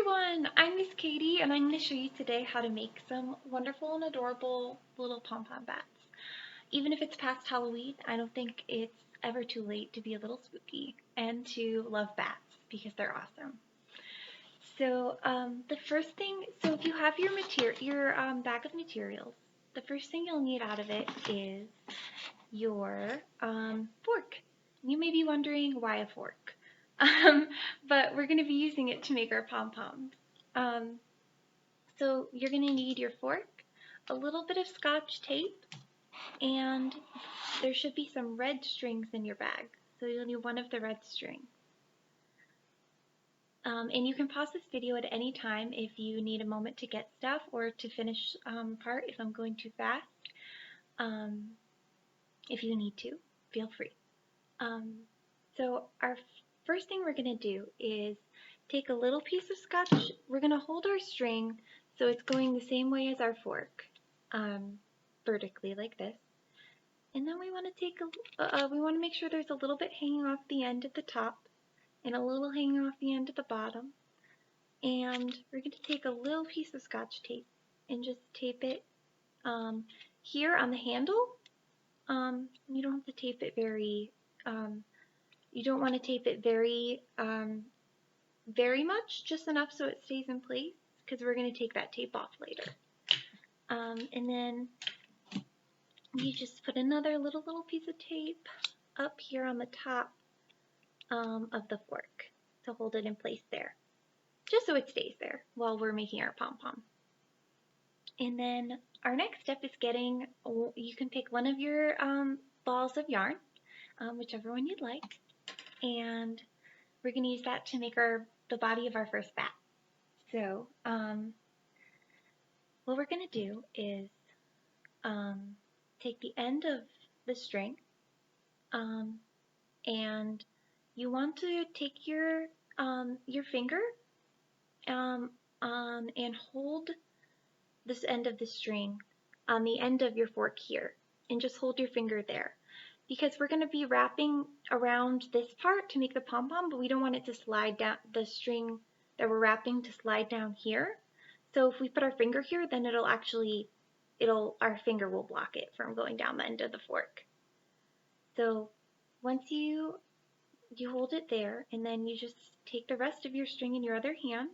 everyone, I'm Miss Katie and I'm going to show you today how to make some wonderful and adorable little pom-pom bats. Even if it's past Halloween, I don't think it's ever too late to be a little spooky and to love bats because they're awesome. So the first thing, if you have your bag of materials, the first thing you'll need out of it is your fork. You may be wondering why a fork. But we're going to be using it to make our pom-poms. So you're going to need your fork, a little bit of Scotch tape, and there should be some red strings in your bag. So you'll need one of the red strings. And you can pause this video at any time if you need a moment to get stuff or to finish part if I'm going too fast. If you need to, feel free. So our first thing we're going to do is take a little piece of Scotch. We're going to hold our string so it's going the same way as our fork, vertically like this. And then we want to take we want to make sure there's a little bit hanging off the end at the top and a little hanging off the end at the bottom. And we're going to take a little piece of Scotch tape and just tape it here on the handle. You don't have to tape it very you don't want to tape it very much, just enough so it stays in place, because we're going to take that tape off later. And then you just put another little piece of tape up here on the top of the fork to hold it in place there, just so it stays there while we're making our pom-pom. And then our next step is getting, you can pick one of your balls of yarn, whichever one you'd like, and we're going to use that to make the body of our first bat. So what we're going to do is take the end of the string, and you want to take your finger and hold this end of the string on the end of your fork here, and just hold your finger there, because we're going to be wrapping around this part to make the pom-pom, but we don't want it to slide down, the string that we're wrapping to slide down here. So if we put our finger here, then our finger will block it from going down the end of the fork. So once you hold it there, and then you just take the rest of your string in your other hand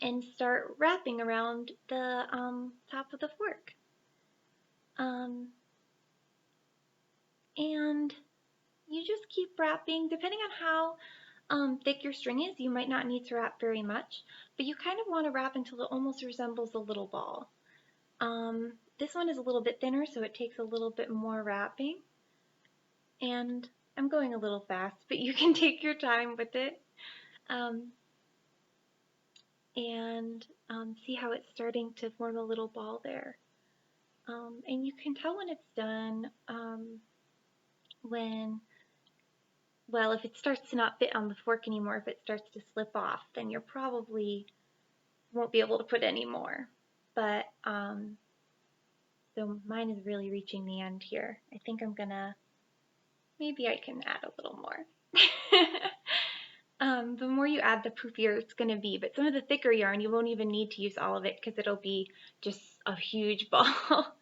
and start wrapping around the top of the fork. And you just keep wrapping. Depending on how thick your string is, you might not need to wrap very much, but you kind of want to wrap until it almost resembles a little ball. This one is a little bit thinner, so it takes a little bit more wrapping. And I'm going a little fast, but you can take your time with it. And see how it's starting to form a little ball there. And you can tell when it's done if it starts to not fit on the fork anymore, if it starts to slip off, then you probably won't be able to put any more. But so mine is really reaching the end here. I think maybe I can add a little more. The more you add, the poofier it's going to be, but some of the thicker yarn, you won't even need to use all of it because it'll be just a huge ball.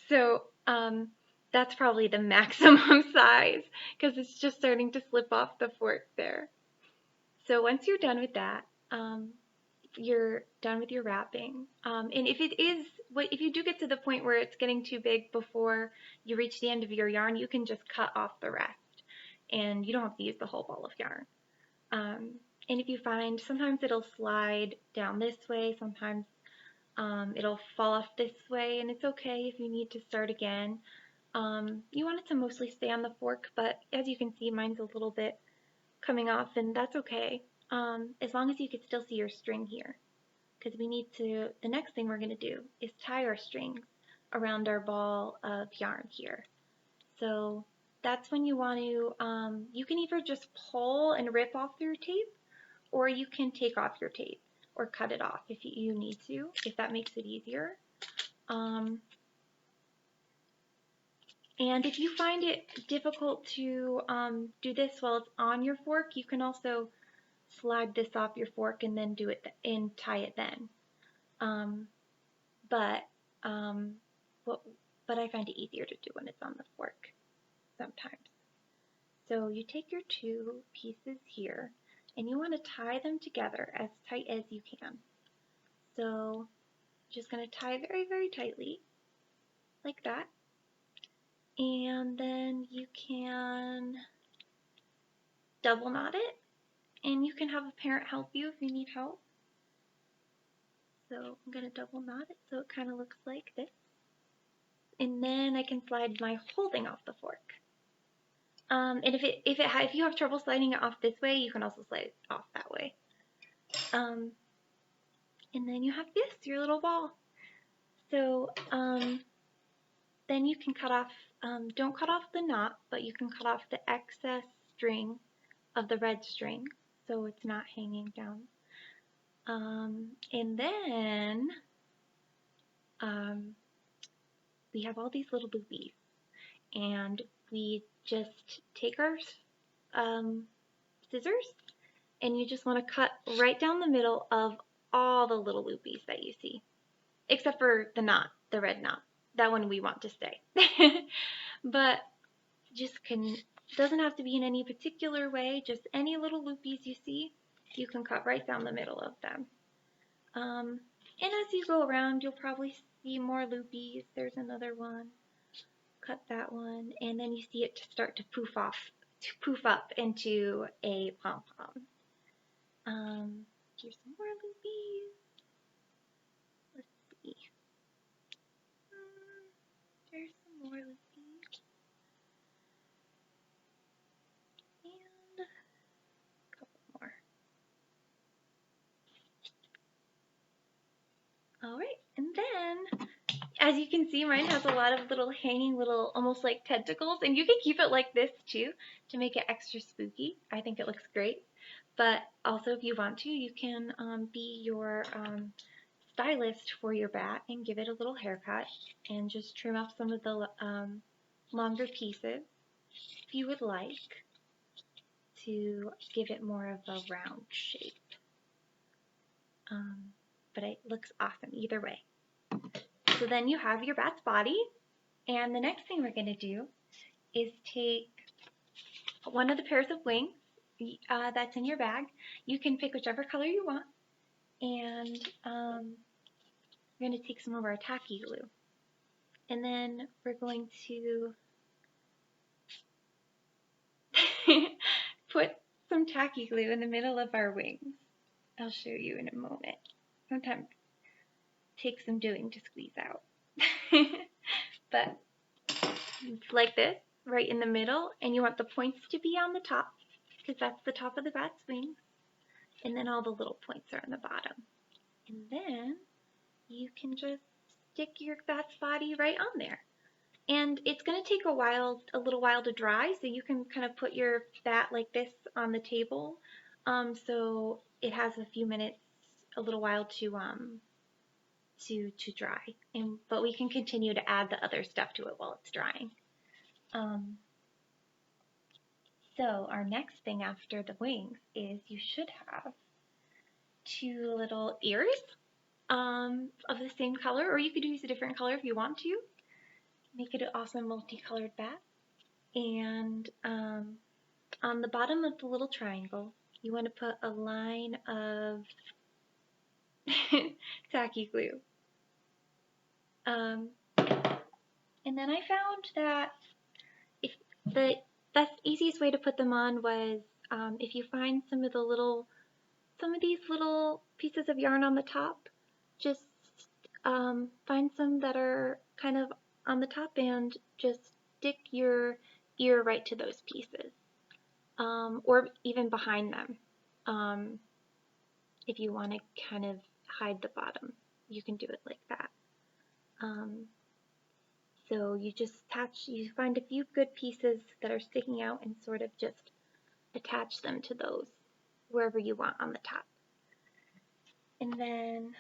So that's probably the maximum size because it's just starting to slip off the fork there. So once you're done with that, you're done with your wrapping. And if you do get to the point where it's getting too big before you reach the end of your yarn, you can just cut off the rest, and you don't have to use the whole ball of yarn. And if you find, sometimes it'll slide down this way, sometimes it'll fall off this way, and it's okay if you need to start again. You want it to mostly stay on the fork, but as you can see, mine's a little bit coming off, and that's okay, as long as you can still see your string here, because the next thing we're going to do is tie our strings around our ball of yarn here. So that's when you want to, you can either just pull and rip off your tape, or you can take off your tape or cut it off if you need to, if that makes it easier. And if you find it difficult to do this while it's on your fork, you can also slide this off your fork and then do it and tie it then. Um, but um, what, but I find it easier to do when it's on the fork sometimes. So you take your two pieces here and you want to tie them together as tight as you can. So just going to tie very, very tightly like that. And then you can double knot it, and you can have a parent help you if you need help. So I'm going to double knot it so it kind of looks like this. And then I can slide my whole thing off the fork. And if you have trouble sliding it off this way, you can also slide it off that way. And then you have this, your little ball. So then you can cut off, don't cut off the knot, but you can cut off the excess string of the red string so it's not hanging down. And then we have all these little boobies, and we just take our scissors, and you just want to cut right down the middle of all the little loopies that you see, except for the knot, the red knot. That one we want to stay. But doesn't have to be in any particular way, just any little loopies you see, you can cut right down the middle of them. And as you go around, you'll probably see more loopies. There's another one. Cut that one, and then you see it start to poof up into a pom-pom. Here's some more loopies. Let's see. There's some more loopies. And a couple more. Alright, and then, as you can see, mine has a lot of little hanging little, almost like tentacles, and you can keep it like this too to make it extra spooky. I think it looks great. But also, if you want to, you can be your stylist for your bat and give it a little haircut and just trim off some of the longer pieces if you would like to give it more of a round shape. But it looks awesome either way. So then you have your bat's body, and the next thing we're going to do is take one of the pairs of wings that's in your bag. You can pick whichever color you want, and we're going to take some of our tacky glue. And then we're going to put some tacky glue in the middle of our wings. I'll show you in a moment. Sometimes it takes some doing to squeeze out. But it's like this, right in the middle, and you want the points to be on the top, because that's the top of the bat's wings, and then all the little points are on the bottom. And then you can just stick your bat's body right on there. And it's going to take a little while to dry, so you can kind of put your bat like this on the table, so it has a few minutes, a little while to dry. But we can continue to add the other stuff to it while it's drying. So our next thing after the wings is you should have two little ears of the same color, or you could use a different color if you want to. Make it an awesome multicolored bat. And on the bottom of the little triangle, you want to put a line of tacky glue. And then I found that the easiest way to put them on was if you find some of these little pieces of yarn on the top, just find some that are kind of on the top and just stick your ear right to those pieces, or even behind them. If you want to kind of hide the bottom, you can do it like that. So you find a few good pieces that are sticking out and sort of just attach them to those wherever you want on the top. And then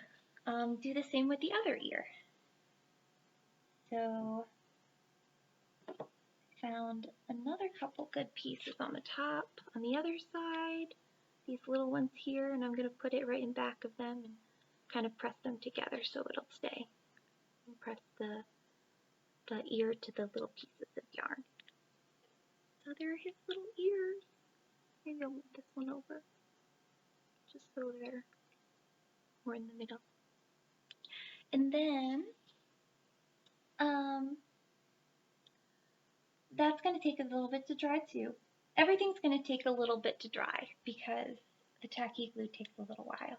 do the same with the other ear. So I found another couple good pieces on the top, on the other side, these little ones here, and I'm going to put it right in back of them and kind of press them together so it'll stay. And press the ear to the little pieces of yarn. So there are his little ears. Maybe I'll move this one over, just so they're more in the middle. And then, that's going to take a little bit to dry too. Everything's going to take a little bit to dry because the tacky glue takes a little while.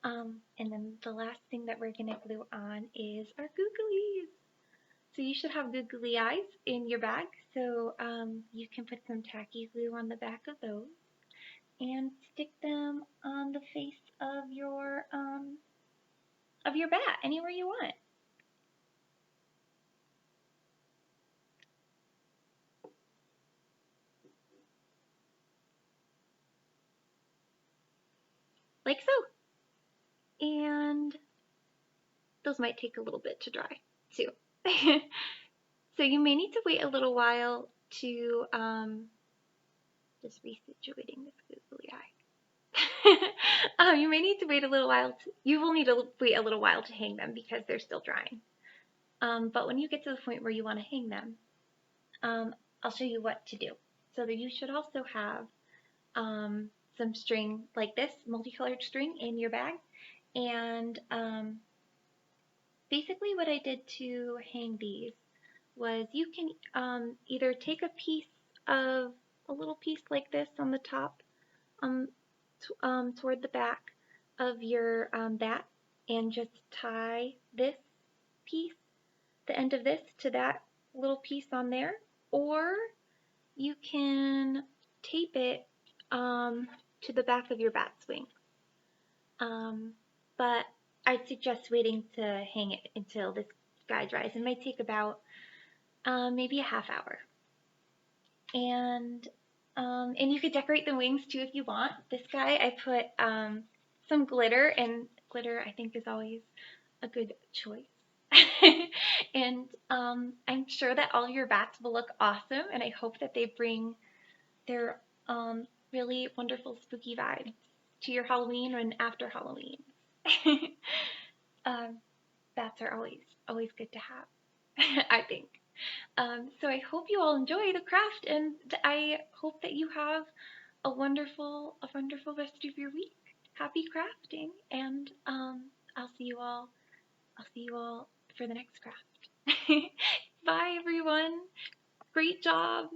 And then the last thing that we're going to glue on is our googlies. So you should have googly eyes in your bag, so you can put some tacky glue on the back of those and stick them on the face of your bat, anywhere you want. Like so. And those might take a little bit to dry too. So you may need to wait a little while to, just resituating this googly eye. You may need to wait a little while. You will need to wait a little while to hang them because they're still drying. But when you get to the point where you want to hang them, I'll show you what to do. So that you should also have some string like this, multicolored string in your bag. And basically what I did to hang these was you can either take a little piece like this on the top toward the back of your bat and just tie this piece, the end of this, to that little piece on there, or you can tape it to the back of your bat's wing. But I'd suggest waiting to hang it until this guy dries. It might take about maybe a half hour. And you could decorate the wings too if you want. This guy, I put some glitter, and glitter I think is always a good choice. And I'm sure that all your bats will look awesome, and I hope that they bring their really wonderful spooky vibes to your Halloween and after Halloween. Bats are always good to have, I think. So I hope you all enjoy the craft, and I hope that you have a wonderful rest of your week. Happy crafting, and I'll see you all for the next craft. Bye everyone. Great job.